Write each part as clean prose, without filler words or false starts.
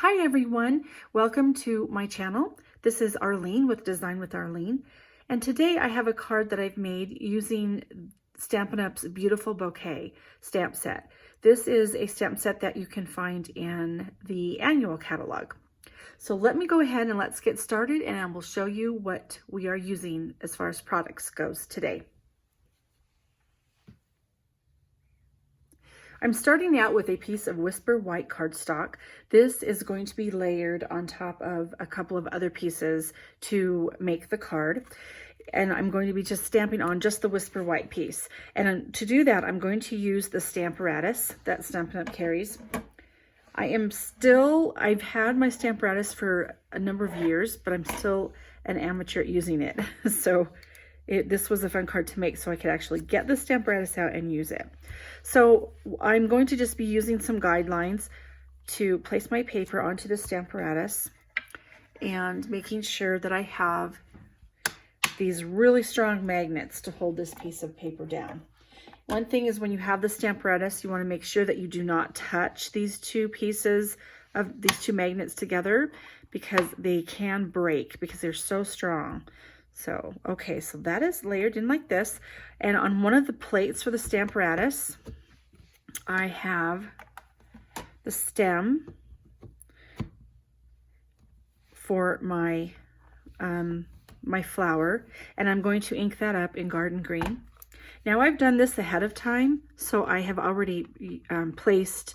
Hi everyone, welcome to my channel. This is Arlene with Design with Arlene, and today I have a card that I've made using Stampin' Up's Beautiful Bouquet stamp set. This is a stamp set that you can find in the annual catalog. So let me go ahead and let's get started, and I will show you what we are using as far as products goes today. I'm starting out with a piece of Whisper White cardstock. This is going to be layered on top of a couple of other pieces to make the card. And I'm going to be just stamping on just the Whisper White piece. And to do that, I'm going to use the Stamparatus that Stampin' Up carries. I've had my Stamparatus for a number of years, but I'm still an amateur at using it. So this was a fun card to make so I could actually get the Stamparatus out and use it. So I'm going to just be using some guidelines to place my paper onto the Stamparatus and making sure that I have these really strong magnets to hold this piece of paper down. One thing is when you have the Stamparatus, you want to make sure that you do not touch these two magnets together because they can break because they're so strong. So, okay, so that is layered in like this. And on one of the plates for the Stamparatus, I have the stem for my, my flower, and I'm going to ink that up in garden green. Now I've done this ahead of time, so I have already placed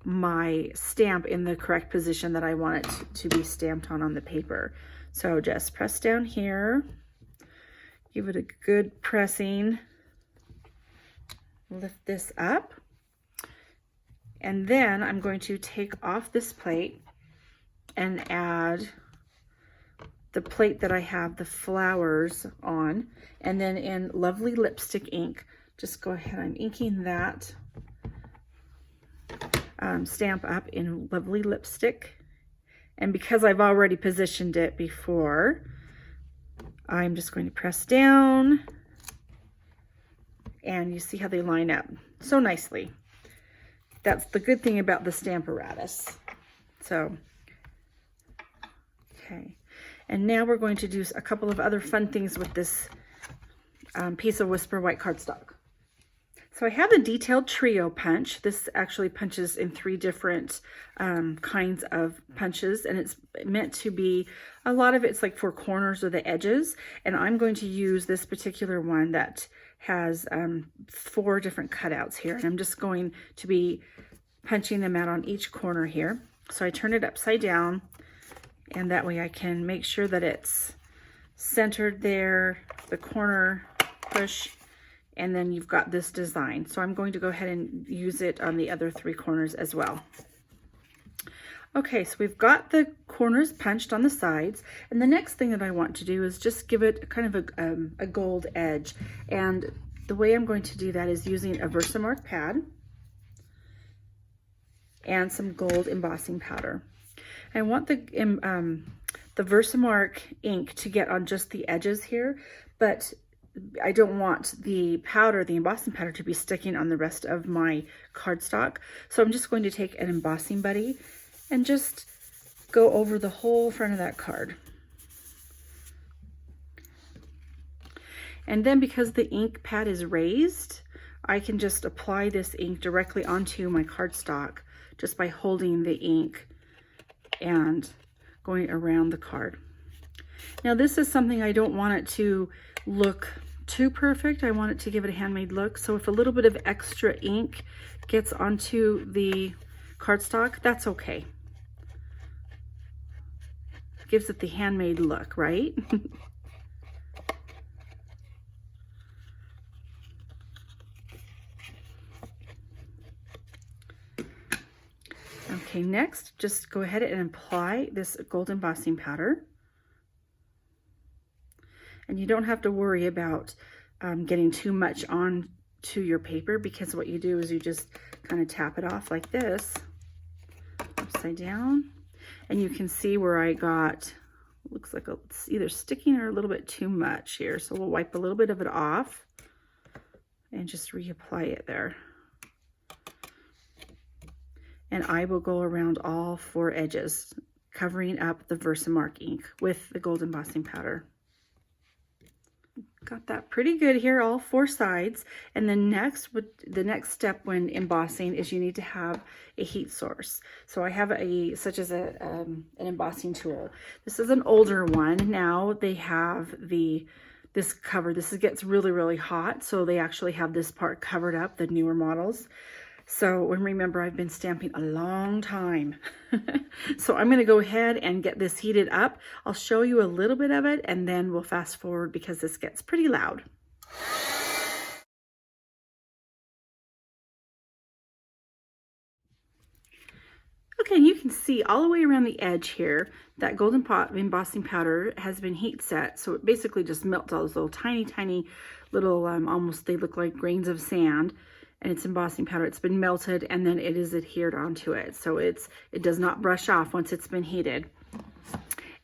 my stamp in the correct position that I want it to be stamped on the paper. So just press down here, give it a good pressing, lift this up, and then I'm going to take off this plate and add the plate that I have the flowers on, and then in Lovely Lipstick ink, just go ahead, I'm inking that stamp up in Lovely Lipstick. And because I've already positioned it before, I'm just going to press down, and you see how they line up so nicely. That's the good thing about the Stamparatus. So, okay. And now we're going to do a couple of other fun things with this piece of Whisper White cardstock. So I have a detailed trio punch. This actually punches in 3 different kinds of punches, and it's meant to be, a lot of it's like for corners or the edges, and I'm going to use this particular one that has 4 different cutouts here, and I'm just going to be punching them out on each corner here. So I turn it upside down, and that way I can make sure that it's centered there, the corner push, and then you've got this design. So I'm going to go ahead and use it on the other 3 corners as well. Okay, so we've got the corners punched on the sides, and the next thing that I want to do is just give it kind of a gold edge. And the way I'm going to do that is using a Versamark pad and some gold embossing powder. I want the Versamark ink to get on just the edges here, but I don't want the powder, the embossing powder, to be sticking on the rest of my cardstock. So I'm just going to take an embossing buddy and just go over the whole front of that card. And then because the ink pad is raised, I can just apply this ink directly onto my cardstock just by holding the ink and going around the card. Now this is something I don't want it to look too perfect. I want it to give it a handmade look. So if a little bit of extra ink gets onto the cardstock, that's okay. Gives it the handmade look, right? Okay, next, just go ahead and apply this gold embossing powder. And you don't have to worry about getting too much on to your paper, because what you do is you just kind of tap it off like this, upside down, and you can see where I got, looks like it's either sticking or a little bit too much here. So we'll wipe a little bit of it off and just reapply it there. and I will go around all 4 edges, covering up the Versamark ink with the gold embossing powder. Got that pretty good here, all 4 sides. And then next, the next step when embossing is you need to have a heat source. So I have such as an embossing tool. This is an older one. Now they have this cover. This gets really, really hot. So they actually have this part covered up, the newer models. So, and remember, I've been stamping a long time. So I'm going to go ahead and get this heated up. I'll show you a little bit of it, and then we'll fast forward because this gets pretty loud. Okay, you can see all the way around the edge here, that golden pot embossing powder has been heat set. So it basically just melts all those little tiny little, almost they look like grains of sand. And it's embossing powder. It's been melted and then it is adhered onto it. So it does not brush off once it's been heated.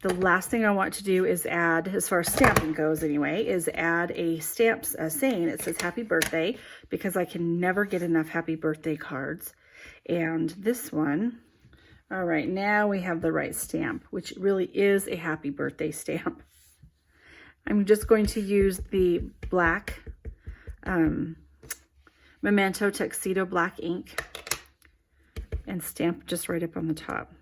The last thing I want to do is add, as far as stamping goes anyway, is add a stamp saying it says happy birthday, because I can never get enough happy birthday cards. And this one, all right, now we have the right stamp, which really is a happy birthday stamp. I'm just going to use the black Memento Tuxedo black ink and stamp just right up on the top.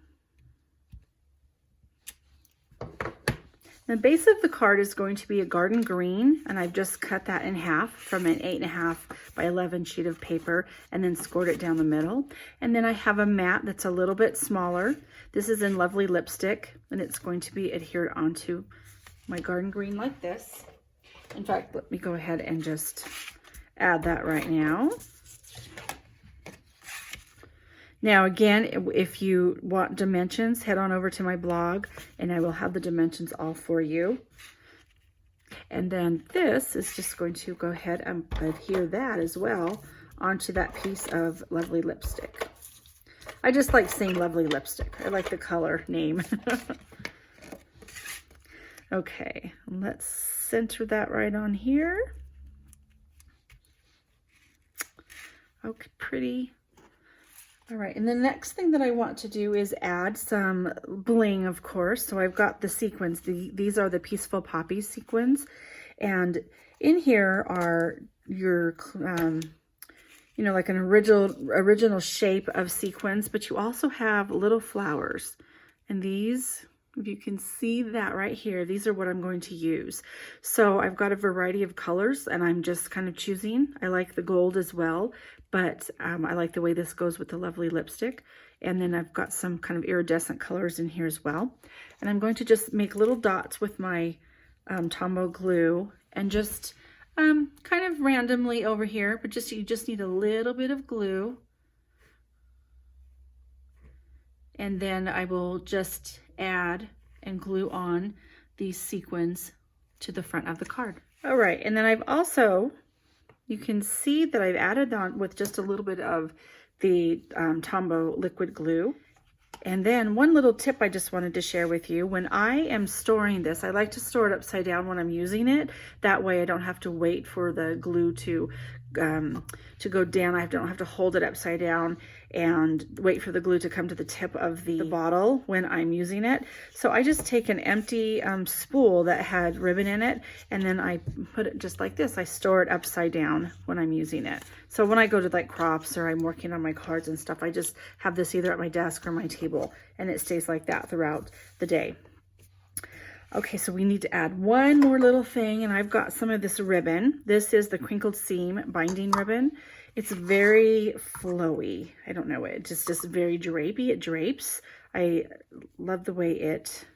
The base of the card is going to be a garden green, and I've just cut that in half from an 8.5 by 11 sheet of paper and then scored it down the middle. And then I have a mat that's a little bit smaller. This is in Lovely Lipstick, and it's going to be adhered onto my garden green like this. In fact, let me go ahead and just add that right now. Now again, if you want dimensions, head on over to my blog and I will have the dimensions all for you. And then this is just going to go ahead and adhere that as well onto that piece of Lovely Lipstick. I just like saying Lovely Lipstick. I like the color name. Okay, let's center that right on here. Okay, pretty. All right, and the next thing that I want to do is add some bling, of course. So I've got the sequins. These are the Peaceful Poppies sequins. And in here are your, you know, like an original shape of sequins, but you also have little flowers. And these, if you can see that right here, these are what I'm going to use. So I've got a variety of colors and I'm just kind of choosing. I like the gold as well, but I like the way this goes with the Lovely Lipstick. And then I've got some kind of iridescent colors in here as well. And I'm going to just make little dots with my Tombow glue and just kind of randomly over here, but you just need a little bit of glue. And then I will just add and glue on these sequins to the front of the card. All right, and then I've also, you can see that I've added on with just a little bit of the Tombow liquid glue. And then one little tip I just wanted to share with you. When I am storing this, I like to store it upside down when I'm using it. That way I don't have to wait for the glue to go down. I don't have to hold it upside down and wait for the glue to come to the tip of the bottle when I'm using it. So I just take an empty spool that had ribbon in it, and then I put it just like this. I store it upside down when I'm using it. So when I go to like crops or I'm working on my cards and stuff, I just have this either at my desk or my table, and it stays like that throughout the day. Okay, so we need to add one more little thing, and I've got some of this ribbon. This is the Crinkled Seam binding ribbon. It's very flowy. I don't know, it's just very drapey. It drapes. I love the way it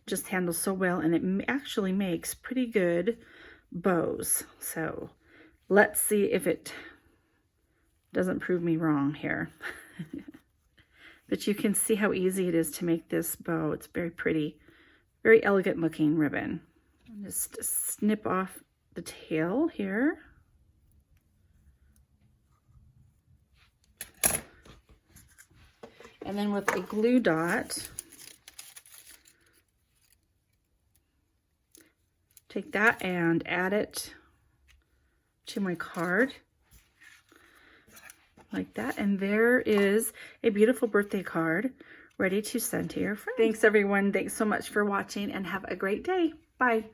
just handles so well, and it actually makes pretty good bows. So let's see if it doesn't prove me wrong here. But you can see how easy it is to make this bow. It's very pretty. Very elegant looking ribbon. Just snip off the tail here. And then with a glue dot, take that and add it to my card. like that. And there is a beautiful birthday card ready to send to your friends. Thanks everyone. Thanks so much for watching and have a great day. Bye.